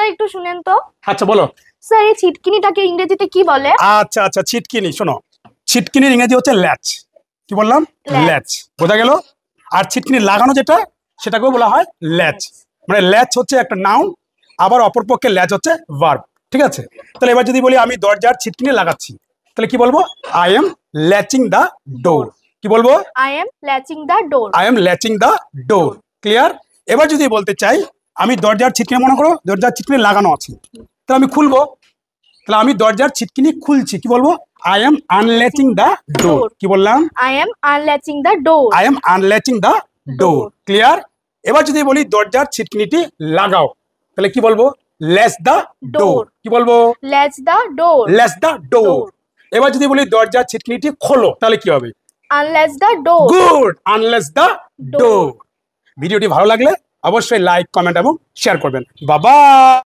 Sir একটু শুনেন তো। আচ্ছা বলো। স্যার এই ছিটকিনিটাকে ইংরেজিতে কি বলে? আচ্ছা আচ্ছা, ছিটকিনি। শোনো, ছিটকিনির ইংরেজি হচ্ছে ল্যাচ। কি বললাম? ল্যাচ। বোঝা গেল? আর ছিটকিনি লাগানো যেটা, সেটাকেও বলা হয় ল্যাচ। মানে ল্যাচ হচ্ছে একটা নাউন, আবার অপরপক্ষে ল্যাচ হচ্ছে ভার্ব। ঠিক আছে? তাহলে এবার যদি বলি আমি দরজার ছিটকিনি লাগাচ্ছি, তাহলে কি বলবো? I M latching the door. কি বলবো? I M latching the door. I M latching the door. Clear? এবার যদি বলতে চাই আমি দরজার ছিটকিনি, মনে করো দরজার ছিটকিনি লাগানো আছে, তাহলে আমি খুলবো। তাহলে আমি দরজার ছিটকিনি খুলছি, কি বলবো? I am unlatching the door. কি বললাম? I am unlatching the door. I am unlatching the door. Clear? এবার যদি বলি দরজার ছিটকিনিটি লাগাও, তাহলে কি বলবো? Latch the door. কি বলবো? Latch the door. Latch the door. এবার যদি বলি দরজার ছিটকিনিটি খোলো, তাহলে কি হবে? Unlatch the door. Good, unlatch the door. ভিডিওটি ভালো লাগলে অবশ্যই লাইক, কমেন্ট এবং শেয়ার করবেন। বাবা।